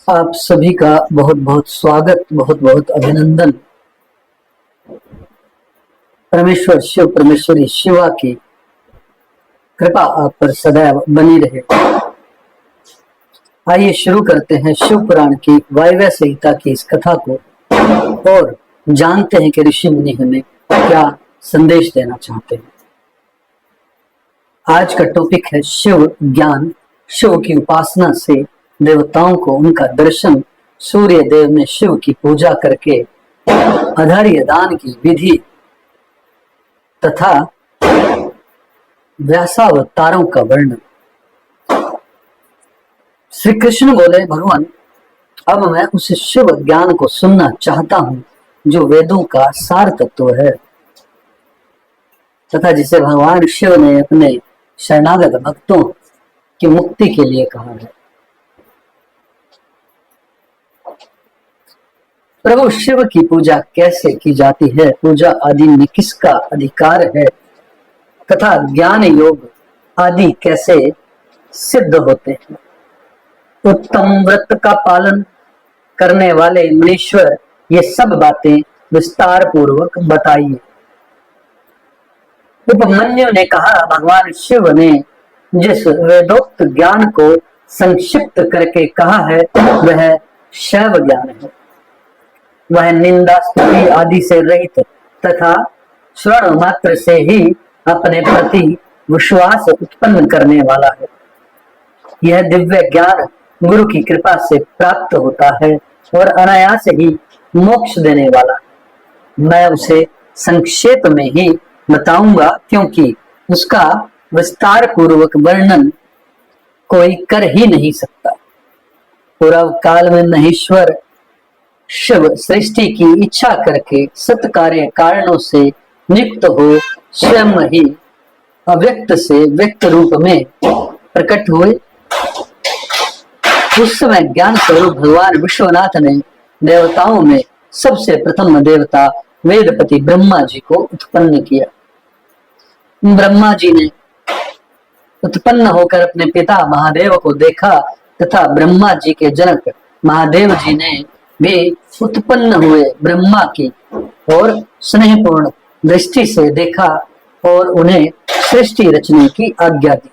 आप सभी का बहुत बहुत स्वागत, बहुत बहुत अभिनंदन। परमेश्वर शिव, परमेश्वरी शिवा की कृपा आप पर सदैव बनी रहे। आइए शुरू करते हैं शिव पुराण की वायव्य संहिता की इस कथा को और जानते हैं कि ऋषि मुनि हमें क्या संदेश देना चाहते हैं। आज का टॉपिक है शिव ज्ञान। शिव की उपासना से देवताओं को उनका दर्शन, सूर्य देव में शिव की पूजा करके आधार्य दान की विधि तथा व्यासावतारों का वर्णन। श्री कृष्ण बोले, भगवान अब मैं उस शिव ज्ञान को सुनना चाहता हूं जो वेदों का सार तत्व है तथा जिसे भगवान शिव ने अपने शरणागत भक्तों की मुक्ति के लिए कहा है। प्रभु शिव की पूजा कैसे की जाती है, पूजा आदि में किसका अधिकार है तथा ज्ञान योग आदि कैसे सिद्ध होते हैं। उत्तम व्रत का पालन करने वाले मुनीश्वर ये सब बातें विस्तार पूर्वक बताइए। उपमन्यु ने कहा, भगवान शिव ने जिस वेदोक्त ज्ञान को संक्षिप्त करके कहा है वह शैव ज्ञान है। वह निंदा स्तुति आदि से रहित तथा श्रवण मात्र से ही अपने प्रति विश्वास उत्पन्न करने वाला है। यह दिव्य ज्ञान गुरु की कृपा से प्राप्त होता है और अनायास ही मोक्ष देने वाला है। मैं उसे संक्षेप में ही बताऊंगा क्योंकि उसका विस्तार पूर्वक वर्णन कोई कर ही नहीं सकता। पूर्व काल में महेश्वर शिव सृष्टि की इच्छा करके सत्कार्य कारणों से नियुक्त हो स्वयं ही अव्यक्त से व्यक्त रूप में प्रकट हुए। उस समय ज्ञान स्वरूप भगवान विश्वनाथ ने देवताओं में सबसे प्रथम देवता वेदपति ब्रह्मा जी को उत्पन्न किया। ब्रह्मा जी ने उत्पन्न होकर अपने पिता महादेव को देखा तथा ब्रह्मा जी के जनक महादेव जी ने भी उत्पन्न हुए ब्रह्मा की और स्नेहपूर्ण दृष्टि से देखा और उन्हें सृष्टि रचने की आज्ञा दी।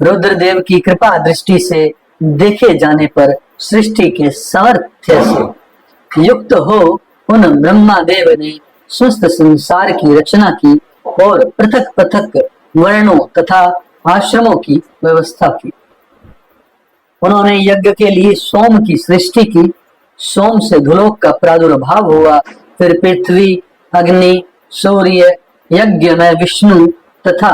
रुद्रदेव की कृपा दृष्टि से देखे जाने पर सृष्टि के सामर्थ्य से युक्त हो उन ब्रह्मा देव ने समस्त संसार की रचना की और पृथक पृथक वर्णों तथा आश्रमों की व्यवस्था की। उन्होंने यज्ञ के लिए सोम की सृष्टि की। सोम से धुलोक का प्रादुर्भाव हुआ। फिर पृथ्वी, अग्नि, सूर्य, यज्ञ में विष्णु तथा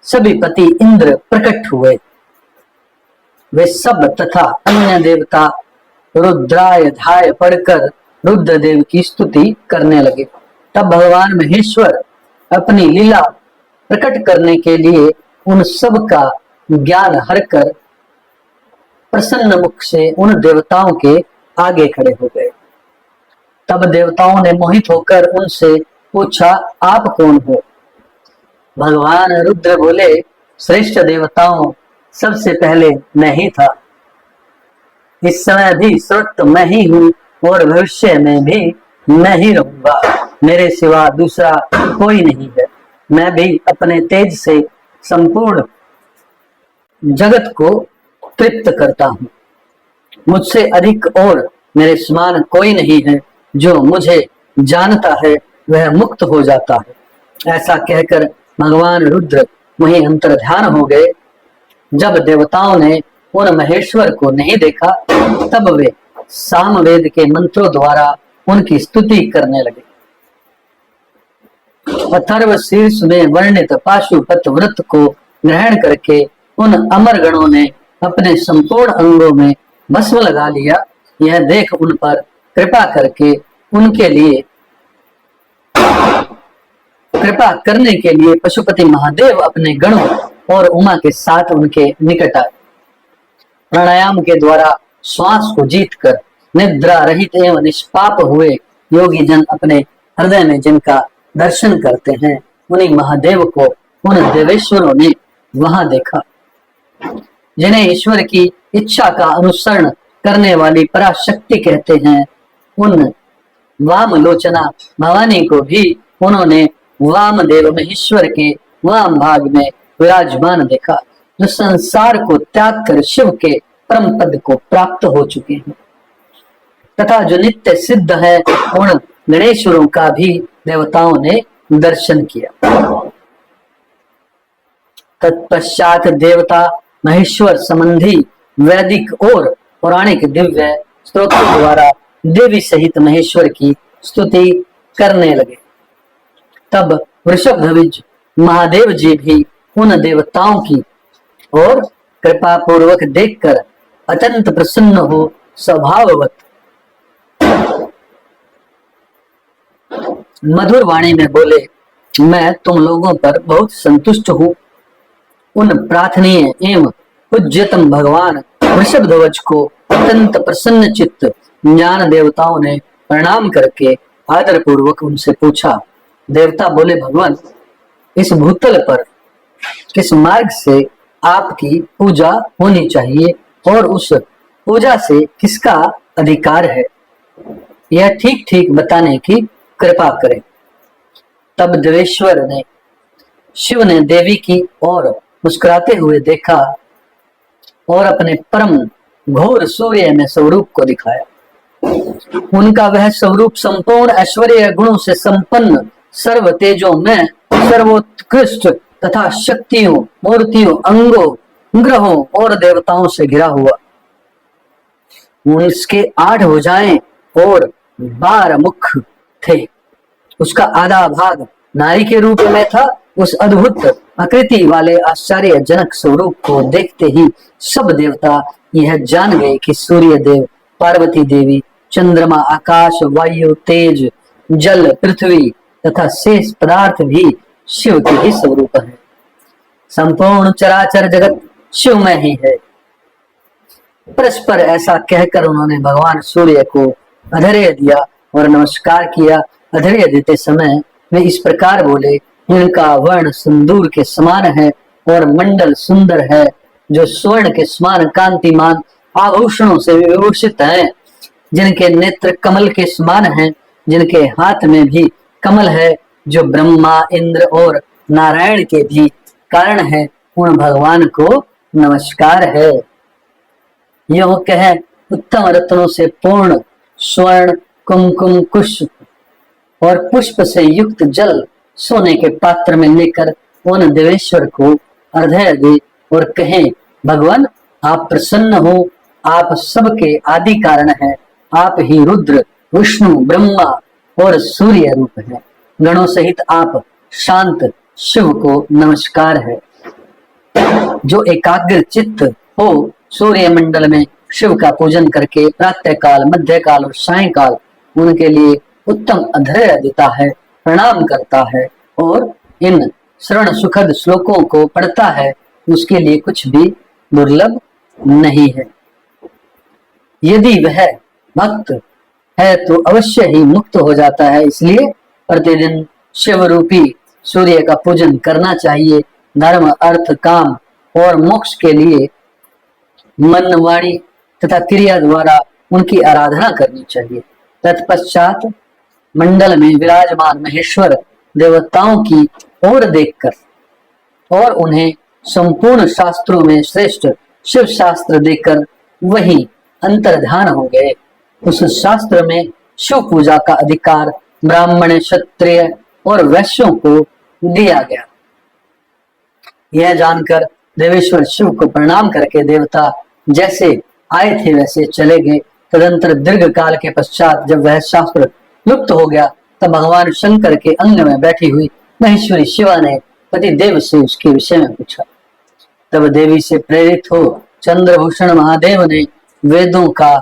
सभी पति इंद्र प्रकट हुए। वे सब तथा अन्य देवता रुद्राय धाय पढ़कर रुद्रदेव की स्तुति करने लगे। तब भगवान महेश्वर अपनी लीला प्रकट करने के लिए उन सब का ज्ञान हरकर प्रसन्न मुख से उन देवताओं के आगे खड़े हो गए। तब देवताओं ने मोहित होकर उनसे पूछा, आप कौन हो? भगवान रुद्र बोले, श्रेष्ठ देवताओं सबसे पहले मैं ही था। इस समय भी श्रुत मैं ही हूँ और भविष्य में भी मैं ही रहूंगा। मेरे सिवा दूसरा कोई नहीं है। मैं भी अपने तेज से संपूर्ण जगत को तृप्त करता हूँ। मुझसे अधिक और मेरे समान कोई नहीं है। जो मुझे जानता है वह मुक्त हो जाता है। ऐसा कहकर भगवान रुद्र वहीं अंतर्ध्यान हो गए। जब देवताओं ने उन महेश्वर को नहीं देखा तब वे सामवेद के मंत्रों द्वारा उनकी स्तुति करने लगे। अथर्व शीर्ष में वर्णित पाशुपत व्रत को ग्रहण करके उन अमर गणों ने अपने संपूर्ण अंगों में भस्म लगा लिया। यह देख उन पर कृपा करके उनके लिए कृपा करने के लिए पशुपति महादेव अपने गणों और उमा के साथ उनके निकट आए। प्राणायाम के द्वारा श्वास को जीतकर निद्रा रहित एवं निष्पाप हुए योगी जन अपने हृदय में जिनका दर्शन करते हैं उन्हीं महादेव को उन देवेश्वरों ने वहां देखा। जिन्हें ईश्वर की इच्छा का अनुसरण करने वाली पराशक्ति कहते हैं, उन वामलोचना भवानी को भी उन्होंने वामदेव महेश्वर के वाम भाग में विराजमान देखा, जो संसार को त्याग कर शिव के परम पद को प्राप्त हो चुके हैं तथा जो नित्य सिद्ध है। उन गणेश्वरों का भी देवताओं ने दर्शन किया। तत्पश्चात देवता महेश्वर संबंधी वैदिक और पौराणिक दिव्य स्तोत्रों द्वारा देवी सहित महेश्वर की स्तुति करने लगे। तब वृषभध्वज महादेव जी भी उन देवताओं की और कृपा पूर्वक देखकर अत्यंत प्रसन्न हो स्वभाववत मधुर वाणी में बोले, मैं तुम लोगों पर बहुत संतुष्ट हूँ। उन प्रार्थनीय एवं पूज्यतम भगवान वृषभध्वज को अत्यंत प्रसन्न चित्त ज्ञान देवताओं ने प्रणाम करके आदर पूर्वक उनसे पूछा। देवता बोले, भगवान, इस भूतल पर किस मार्ग से आपकी पूजा होनी चाहिए और उस पूजा से किसका अधिकार है, यह ठीक ठीक बताने की कृपा करें। तब देवेश्वर ने शिव ने देवी की और मुस्कुराते हुए देखा और अपने परम घोर सूर्य में स्वरूप को दिखाया। उनका वह स्वरूप संपूर्ण ऐश्वर्य गुणों से संपन्न, सर्व तेजों में सर्वोत्कृष्ट तथा शक्तियों, मूर्तियों, अंगों, ग्रहों और देवताओं से घिरा हुआ। उसके 8 भुजाएं और 12 मुख थे। उसका आधा भाग नारी के रूप में था। उस अद्भुत आकृति वाले आश्चर्यजनक स्वरूप को देखते ही सब देवता यह जान गए कि सूर्य देव, पार्वती देवी, चंद्रमा, आकाश, वायु, तेज, जल, पृथ्वी तथा शेष पदार्थ भी शिव के ही स्वरूप है। संपूर्ण चराचर जगत शिव में ही है। परस्पर ऐसा कहकर उन्होंने भगवान सूर्य को अधैर्य दिया और नमस्कार किया। अधैर्य देते समय वे इस प्रकार बोले, इनका वर्ण सिंदूर के समान है और मंडल सुंदर है, जो स्वर्ण के समान कांतिमान आभूषणों से विभूषित हैं, जिनके नेत्र कमल के समान हैं, जिनके हाथ में भी कमल है, जो ब्रह्मा, इंद्र और नारायण के भी कारण है, उन भगवान को नमस्कार है। यह कह उत्तम रत्नों से पूर्ण स्वर्ण, कुमकुम, कुश और पुष्प से युक्त जल सोने के पात्र में लेकर उन देवेश्वर को अर्घ्य दे और कहें, भगवान, आप प्रसन्न हो, आप सबके आदि कारण हैं, आप ही रुद्र, विष्णु, ब्रह्मा और सूर्य रूप हैं। गणों सहित आप शांत शिव को नमस्कार है। जो एकाग्र चित्त हो सूर्य मंडल में शिव का पूजन करके प्रातः काल, मध्य काल और सायंकाल उनके लिए उत्तम अधैर्य देता है, प्रणाम करता है और इन श्रवण सुखद श्लोकों को पढ़ता है, उसके लिए कुछ भी दुर्लभ नहीं है। यदि वह भक्त है तो अवश्य ही मुक्त हो जाता है। इसलिए प्रतिदिन शिव रूपी सूर्य का पूजन करना चाहिए। धर्म, अर्थ, काम और मोक्ष के लिए मन, वाणी तथा क्रिया द्वारा उनकी आराधना करनी चाहिए। तत्पश्चात मंडल में विराजमान महेश्वर देवताओं की ओर देखकर और उन्हें संपूर्ण शास्त्रों में श्रेष्ठ शिव शास्त्र देकर वही अंतर्ध्यान हो गए। उस शास्त्र में शिव पूजा का अधिकार ब्राह्मण, क्षत्रिय और वैश्यों को दिया गया। यह जानकर देवेश्वर शिव को प्रणाम करके देवता जैसे आए थे वैसे चले गए। तदंतर दीर्घ काल के पश्चात जब वह शास्त्र लुप्त हो गया, तब भगवान शंकर के अंग में बैठी हुई महेश्वरी शिवा ने पति देव से उसके विषय में पूछा। तब देवी से प्रेरित हो चंद्रभूषण महादेव ने वेदों का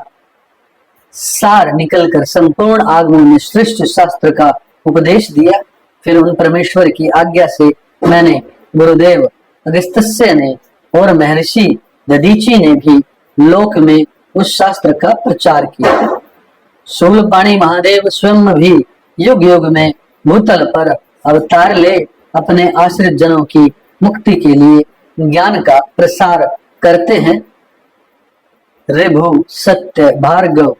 सार निकलकर संपूर्ण आगमों में श्रेष्ठ शास्त्र का उपदेश दिया। फिर उन परमेश्वर की आज्ञा से मैंने गुरुदेव अगस्त्य ने और महर्षि दधीची ने भी लोक में उस शास्त्र का प्रचार किया। शूलपाणी महादेव स्वयं भी युग युग में भूतल पर अवतार ले अपने आश्रित जनों की मुक्ति के लिए ज्ञान का प्रसार करते हैं। ऋभु, सत्य, भार्गव,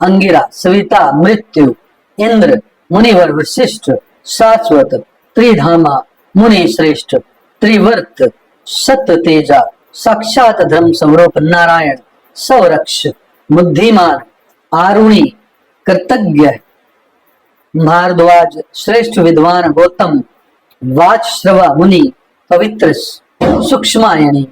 अंगिरा, सविता, मृत्यु, इंद्र, मुनिवर वशिष्ठ, शाश्वत, त्रिधामा, मुनि श्रेष्ठ, त्रिवर्त, सत्य तेजा, साक्षात धर्म स्वरूप नारायण, सौरक्ष, बुद्धिमान, आरुणी, कृतज्ञ, भारद्वाज, श्रेष्ठ विद्वान गौतम, वाचश्रवा मुनि, पवित्र सूक्ष्मायनी,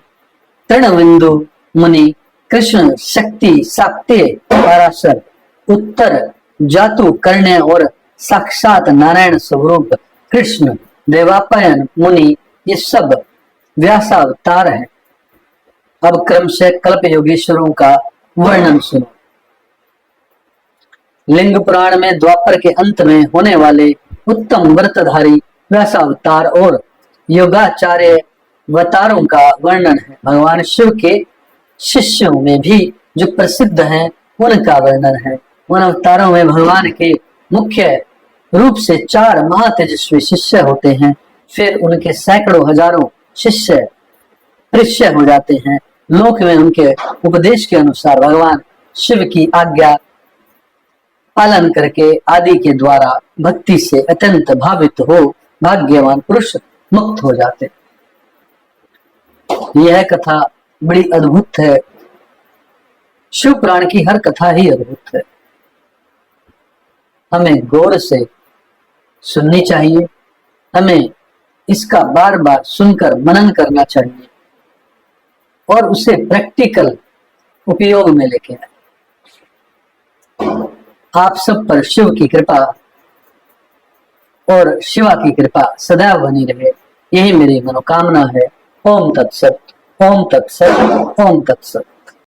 तृणबिंदु मुनि, कृष्ण, शक्ति, साक्त्य, पराशर, उत्तर, जातु, कर्ण और साक्षात नारायण स्वरूप कृष्ण, देवापायन मुनि, ये सब व्यासावतार है। अब क्रमशः कल्प योगेश्वरों का वर्णन सुनो। लिंग पुराण में द्वापर के अंत में होने वाले उत्तम व्रतधारी व्यासावतार और योगाचार्य अवतारों का वर्णन है। भगवान शिव के शिष्यों में भी जो प्रसिद्ध हैं उनका वर्णन है। उन अवतारों में भगवान के मुख्य रूप से 4 महातेजस्वी शिष्य होते हैं, फिर उनके सैकड़ों हजारों शिष्य शिष्य हो जाते हैं। लोक में उनके उपदेश के अनुसार भगवान शिव की आज्ञा पालन करके आदि के द्वारा भक्ति से अत्यंत भावित हो भाग्यवान पुरुष मुक्त हो जाते। यह कथा बड़ी अद्भुत है। शिव पुराण की हर कथा ही अद्भुत है। हमें गौर से सुननी चाहिए, हमें इसका बार बार सुनकर मनन करना चाहिए और उसे प्रैक्टिकल उपयोग में लेके आए। आप सब पर शिव की कृपा और शिवा की कृपा सदैव बनी रहे, यही मेरी मनोकामना है। ओम तत्सत, ओम तत्सत, ओम तत्सत।